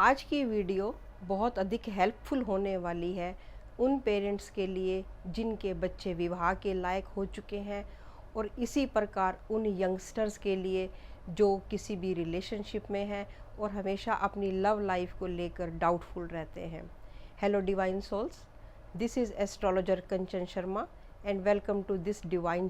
आज की वीडियो बहुत अधिक हेल्पफुल होने वाली है उन पेरेंट्स के लिए जिनके बच्चे विवाह के लायक हो चुके हैं और इसी प्रकार उन यंगस्टर्स के लिए जो किसी भी रिलेशनशिप में हैं और हमेशा अपनी लव लाइफ को लेकर डाउटफुल रहते हैं। Hello divine souls, this is astrologer Kanchan Sharma and welcome to this divine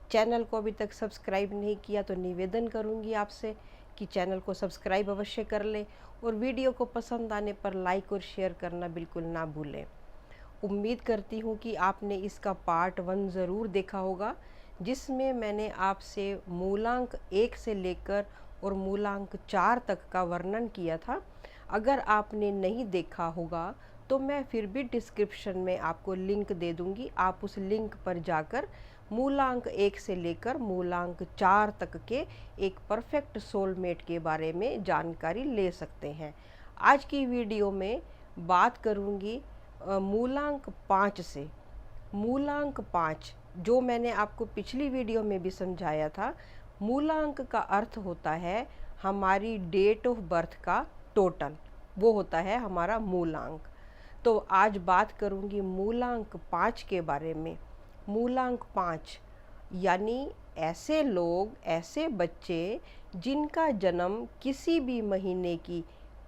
channel को अभी तक सब्सक्राइब नहीं किया तो निवेदन करूंगी आपसे कि चैनल को सब्सक्राइब अवश्य कर लें और वीडियो को पसंद आने पर लाइक और शेयर करना बिल्कुल ना भूलें। उम्मीद करती हूँ कि आपने इसका पार्ट 1 ज़रूर देखा होगा, जिसमें मैंने आपसे मूलांक 1 से लेकर और मूलांक 4 तक का वर्णन किया था। अगर आपने नहीं देखा होगा तो मैं फिर भी डिस्क्रिप्शन में आपको लिंक दे दूँगी, आप उस लिंक पर जाकर मूलांक 1 से लेकर मूलांक 4 तक के एक परफेक्ट सोलमेट के बारे में जानकारी ले सकते हैं। आज की वीडियो में बात करूंगी मूलांक 5 से। मूलांक 5 जो मैंने आपको पिछली वीडियो में भी समझाया था, मूलांक का अर्थ होता है हमारी डेट ऑफ बर्थ का टोटल, वो होता है हमारा मूलांक। तो आज बात करूंगी मूलांक 5 के बारे में। मूलांक 5 यानी ऐसे लोग, ऐसे बच्चे जिनका जन्म किसी भी महीने की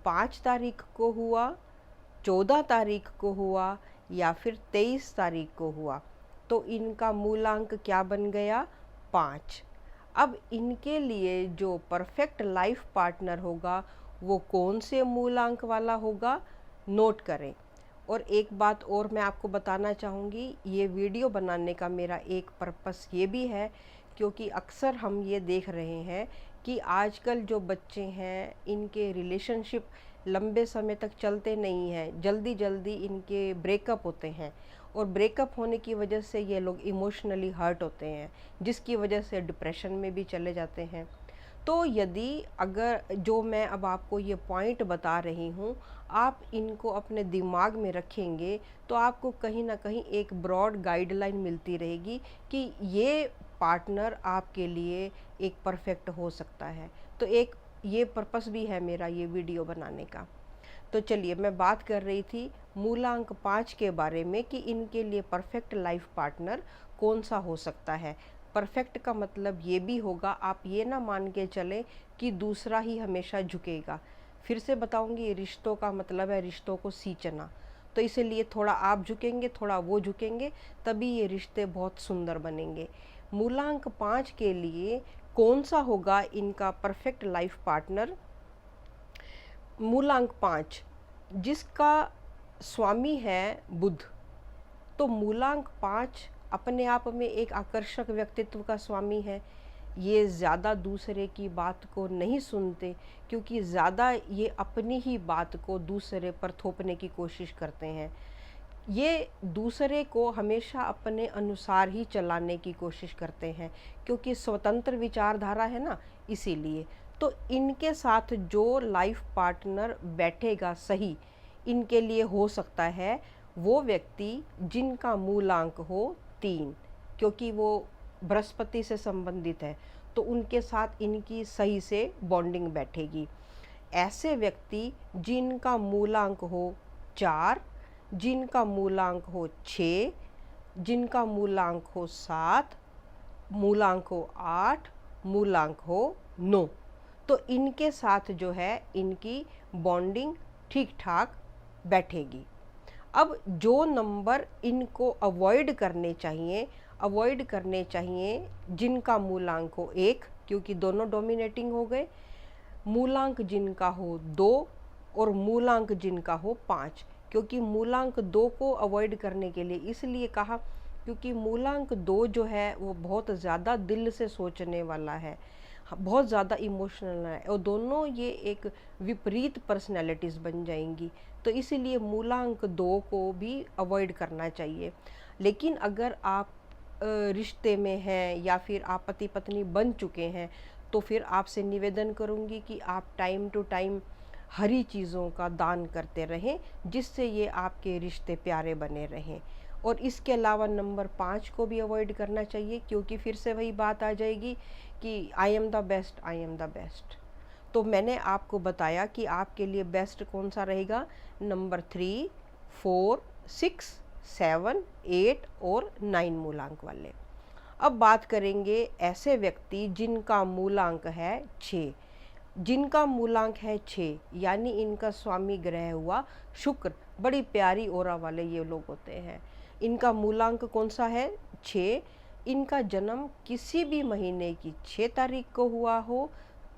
5 तारीख को हुआ, 14 तारीख को हुआ या फिर 23 तारीख को हुआ, तो इनका मूलांक क्या बन गया? 5। अब इनके लिए जो परफेक्ट लाइफ पार्टनर होगा वो कौन से मूलांक वाला होगा, नोट करें। और एक बात और मैं आपको बताना चाहूँगी, ये वीडियो बनाने का मेरा एक पर्पस ये भी है क्योंकि अक्सर हम ये देख रहे हैं कि आजकल जो बच्चे हैं इनके रिलेशनशिप लंबे समय तक चलते नहीं हैं, जल्दी जल्दी इनके ब्रेकअप होते हैं और ब्रेकअप होने की वजह से ये लोग इमोशनली हर्ट होते हैं, जिसकी वजह से डिप्रेशन में भी चले जाते हैं। तो यदि अगर जो मैं अब आपको ये पॉइंट बता रही हूँ आप इनको अपने दिमाग में रखेंगे तो आपको कहीं ना कहीं एक ब्रॉड गाइडलाइन मिलती रहेगी कि ये पार्टनर आपके लिए एक परफेक्ट हो सकता है। तो एक ये पर्पस भी है मेरा ये वीडियो बनाने का। तो चलिए, मैं बात कर रही थी मूलांक 5 के बारे में कि इनके लिए परफेक्ट लाइफ पार्टनर कौन सा हो सकता है। परफेक्ट का मतलब ये भी होगा, आप ये ना मान के चलें कि दूसरा ही हमेशा झुकेगा। फिर से बताऊंगी, रिश्तों का मतलब है रिश्तों को सींचना, तो इसलिए थोड़ा आप झुकेंगे थोड़ा वो झुकेंगे, तभी ये रिश्ते बहुत सुंदर बनेंगे। मूलांक 5 के लिए कौन सा होगा इनका परफेक्ट लाइफ पार्टनर? मूलांक 5 जिसका स्वामी है बुध। तो मूलांक 5 अपने आप में एक आकर्षक व्यक्तित्व का स्वामी है। ये ज़्यादा दूसरे की बात को नहीं सुनते क्योंकि ज़्यादा ये अपनी ही बात को दूसरे पर थोपने की कोशिश करते हैं। ये दूसरे को हमेशा अपने अनुसार ही चलाने की कोशिश करते हैं क्योंकि स्वतंत्र विचारधारा है ना, इसीलिए। तो इनके साथ जो लाइफ पार्टनर बैठेगा सही इनके लिए हो सकता है वो व्यक्ति जिनका मूलांक हो 3, क्योंकि वो बृहस्पति से संबंधित है, तो उनके साथ इनकी सही से बॉन्डिंग बैठेगी। ऐसे व्यक्ति जिनका मूलांक हो 4, जिनका मूलांक हो 6, जिनका मूलांक हो 7, मूलांक हो 8, मूलांक हो 9, तो इनके साथ जो है इनकी बॉन्डिंग ठीक ठाक बैठेगी। अब जो नंबर इनको अवॉइड करने चाहिए जिनका मूलांक हो 1, क्योंकि दोनों डोमिनेटिंग हो गए, मूलांक जिनका हो 2 और मूलांक जिनका हो 5। क्योंकि मूलांक 2 को अवॉइड करने के लिए इसलिए कहा क्योंकि मूलांक 2 जो है वो बहुत ज़्यादा दिल से सोचने वाला है, बहुत ज़्यादा इमोशनल है और दोनों ये एक विपरीत पर्सनैलिटीज़ बन जाएंगी, तो इसीलिए मूलांक 2 को भी अवॉइड करना चाहिए। लेकिन अगर आप रिश्ते में हैं या फिर आप पति पत्नी बन चुके हैं तो फिर आपसे निवेदन करूंगी कि आप टाइम टू टाइम हरी चीज़ों का दान करते रहें, जिससे ये आपके रिश्ते प्यारे बने रहें। और इसके अलावा नंबर 5 को भी अवॉइड करना चाहिए क्योंकि फिर से वही बात आ जाएगी कि I am the best, I am the best. तो मैंने आपको बताया कि आपके लिए बेस्ट कौन सा रहेगा, नंबर 3, 4, 6, 7, 8 और 9 मूलांक वाले। अब बात करेंगे ऐसे व्यक्ति जिनका मूलांक है 6। जिनका मूलांक है 6 यानी इनका स्वामी ग्रह हुआ शुक्र, बड़ी प्यारी ओरा वाले ये लोग होते हैं। इनका मूलांक कौन सा है, 6। इनका जन्म किसी भी महीने की 6 तारीख को हुआ हो,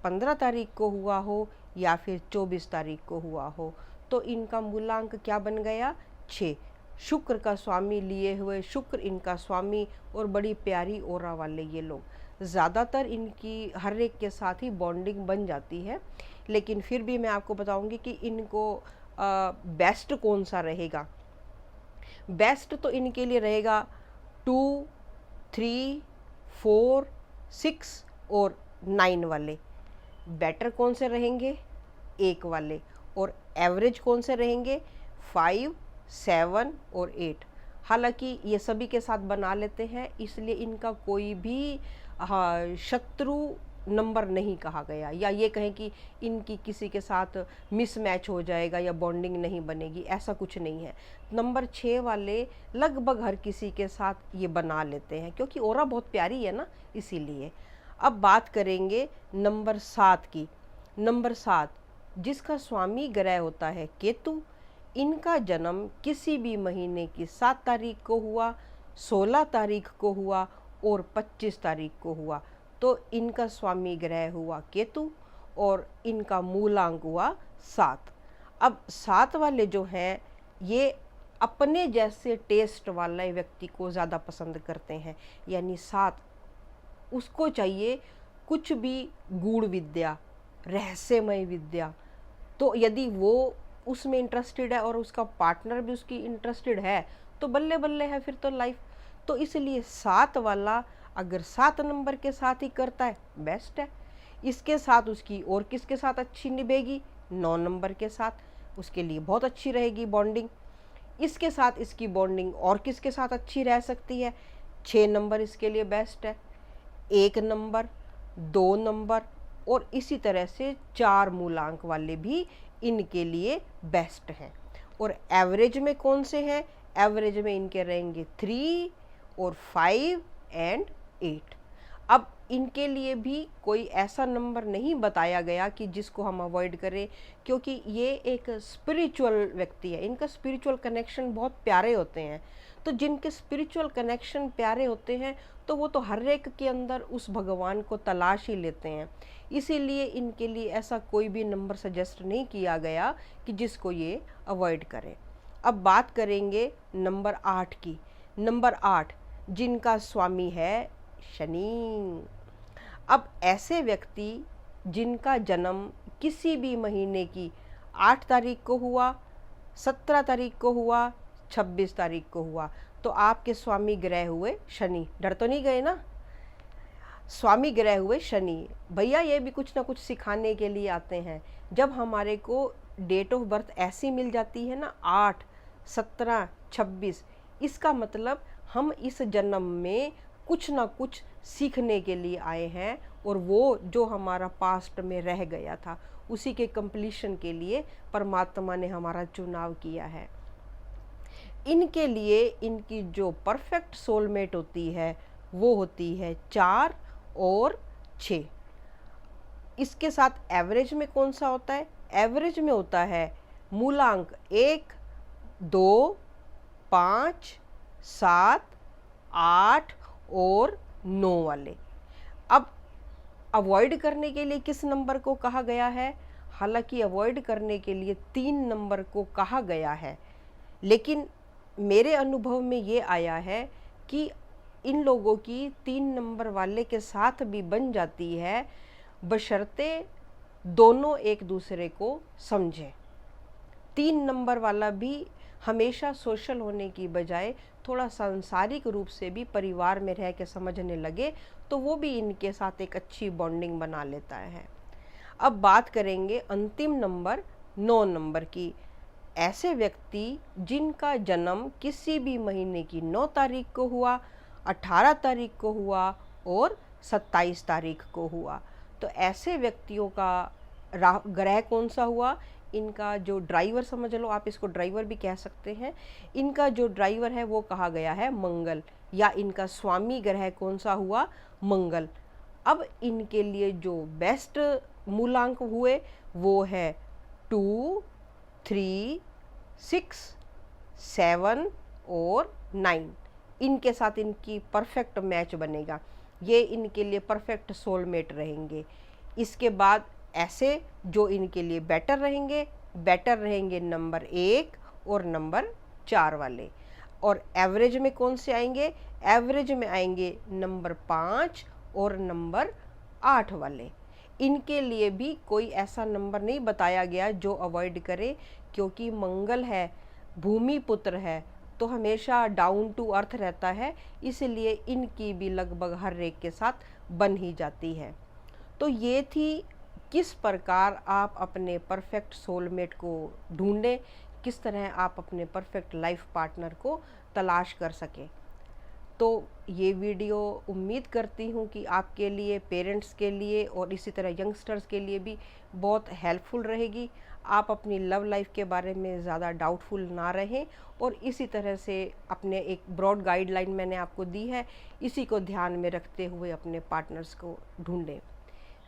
15 तारीख को हुआ हो या फिर 24 तारीख को हुआ हो, तो इनका मूलांक क्या बन गया, 6। शुक्र का स्वामी लिए हुए, शुक्र इनका स्वामी और बड़ी प्यारी ओरा वाले ये लोग। ज़्यादातर इनकी हर एक के साथ ही बॉन्डिंग बन जाती है, लेकिन फिर भी मैं आपको बताऊंगी कि इनको बेस्ट कौन सा रहेगा। बेस्ट तो इनके लिए रहेगा 2, 3, 4, 6 और 9 वाले। बेटर कौन से रहेंगे, 1 वाले। और एवरेज कौन से रहेंगे, 5, 7 और 8। हालांकि ये सभी के साथ बना लेते हैं, इसलिए इनका कोई भी शत्रु नंबर नहीं कहा गया, या ये कहें कि इनकी किसी के साथ मिसमैच हो जाएगा या बॉन्डिंग नहीं बनेगी, ऐसा कुछ नहीं है। नंबर 6 वाले लगभग हर किसी के साथ ये बना लेते हैं, क्योंकि ओरा बहुत प्यारी है ना, इसीलिए। अब बात करेंगे नंबर 7 की। नंबर 7 जिसका स्वामी ग्रह होता है केतु। इनका जन्म किसी भी महीने की 7 तारीख को हुआ, 16 तारीख को हुआ और 25 तारीख को हुआ, तो इनका स्वामी ग्रह हुआ केतु और इनका मूलांक हुआ 7। अब 7 वाले जो हैं ये अपने जैसे टेस्ट वाले व्यक्ति को ज़्यादा पसंद करते हैं, यानी 7 उसको चाहिए कुछ भी गूढ़ विद्या, रहस्यमय विद्या। तो यदि वो उसमें इंटरेस्टेड है और उसका पार्टनर भी उसकी इंटरेस्टेड है, तो बल्ले बल्ले है फिर तो लाइफ। तो इसलिए 7 वाला अगर 7 नंबर के साथ ही करता है, बेस्ट है। इसके साथ उसकी और किसके साथ अच्छी निभेगी, 9 नंबर के साथ, उसके लिए बहुत अच्छी रहेगी बॉन्डिंग। इसके साथ इसकी बॉन्डिंग और किसके साथ अच्छी रह सकती है, 6 नंबर इसके लिए बेस्ट है, 1 नंबर, 2 नंबर और इसी तरह से 4 मूलांक वाले भी इनके लिए बेस्ट हैं। और एवरेज में कौन से हैं, एवरेज में इनके रहेंगे 3 और 5 एंड 8। अब इनके लिए भी कोई ऐसा नंबर नहीं बताया गया कि जिसको हम अवॉइड करें, क्योंकि ये एक स्पिरिचुअल व्यक्ति है, इनका स्पिरिचुअल कनेक्शन बहुत प्यारे होते हैं। तो जिनके स्पिरिचुअल कनेक्शन प्यारे होते हैं तो वो तो हर एक के अंदर उस भगवान को तलाश ही लेते हैं, इसीलिए इनके लिए ऐसा कोई भी नंबर सजेस्ट नहीं किया गया कि जिसको ये अवॉइड करें। अब बात करेंगे नंबर 8 की। नंबर 8 जिनका स्वामी है शनि। अब ऐसे व्यक्ति जिनका जन्म किसी भी महीने की 8 तारीख को हुआ, 17 तारीख को हुआ, 26 तारीख को हुआ, तो आपके स्वामी ग्रह हुए शनि। डर तो नहीं गए ना, स्वामी ग्रह हुए शनि। भैया ये भी कुछ ना कुछ सिखाने के लिए आते हैं। जब हमारे को डेट ऑफ बर्थ ऐसी मिल जाती है ना 8, 17, 26, इसका मतलब हम इस जन्म में कुछ ना कुछ सीखने के लिए आए हैं, और वो जो हमारा पास्ट में रह गया था उसी के कंप्लीशन के लिए परमात्मा ने हमारा चुनाव किया है। इनके लिए इनकी जो परफेक्ट सोलमेट होती है वो होती है 4 और 6। इसके साथ एवरेज में कौन सा होता है, एवरेज में होता है मूलांक 1, 2, 5, 7, 8 और 9 वाले। अब अवॉइड करने के लिए किस नंबर को कहा गया है, हालांकि अवॉइड करने के लिए 3 नंबर को कहा गया है, लेकिन मेरे अनुभव में ये आया है कि इन लोगों की 3 नंबर वाले के साथ भी बन जाती है, बशर्ते दोनों एक दूसरे को समझें। 3 नंबर वाला भी हमेशा सोशल होने की बजाय थोड़ा सांसारिक रूप से भी परिवार में रह के समझने लगे, तो वो भी इनके साथ एक अच्छी बॉन्डिंग बना लेता है। अब बात करेंगे अंतिम नंबर 9 नंबर की। ऐसे व्यक्ति जिनका जन्म किसी भी महीने की 9 तारीख को हुआ, 18 तारीख को हुआ और 27 तारीख को हुआ, तो ऐसे व्यक्तियों का ग्रह कौन सा हुआ, इनका जो ड्राइवर समझ लो, आप इसको ड्राइवर भी कह सकते हैं, इनका जो ड्राइवर है वो कहा गया है मंगल, या इनका स्वामी ग्रह कौन सा हुआ, मंगल। अब इनके लिए जो बेस्ट मूलांक हुए वो है 2, 3, 6, 7 और 9। इनके साथ इनकी परफेक्ट मैच बनेगा, ये इनके लिए परफेक्ट सोलमेट रहेंगे। इसके बाद ऐसे जो इनके लिए बेटर रहेंगे नंबर 1 और नंबर 4 वाले। और एवरेज में कौन से आएंगे, एवरेज में आएंगे नंबर 5 और नंबर 8 वाले। इनके लिए भी कोई ऐसा नंबर नहीं बताया गया जो अवॉइड करे, क्योंकि मंगल है, भूमि पुत्र है, तो हमेशा डाउन टू अर्थ रहता है, इसलिए इनकी भी लगभग हर एक के साथ बन ही जाती है। तो ये थी किस प्रकार आप अपने परफेक्ट सोलमेट को ढूंढें, किस तरह आप अपने परफेक्ट लाइफ पार्टनर को तलाश कर सकें। तो ये वीडियो उम्मीद करती हूँ कि आपके लिए, पेरेंट्स के लिए और इसी तरह यंगस्टर्स के लिए भी बहुत हेल्पफुल रहेगी। आप अपनी लव लाइफ के बारे में ज़्यादा डाउटफुल ना रहें, और इसी तरह से अपने एक ब्रॉड गाइडलाइन मैंने आपको दी है, इसी को ध्यान में रखते हुए अपने पार्टनर्स को ढूंढें।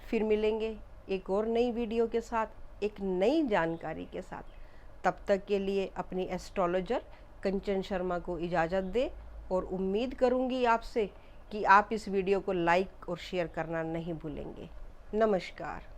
फिर मिलेंगे एक और नई वीडियो के साथ, एक नई जानकारी के साथ। तब तक के लिए अपनी एस्ट्रोलॉजर कंचन शर्मा को इजाज़त दें, और उम्मीद करूंगी आपसे कि आप इस वीडियो को लाइक और शेयर करना नहीं भूलेंगे। नमस्कार।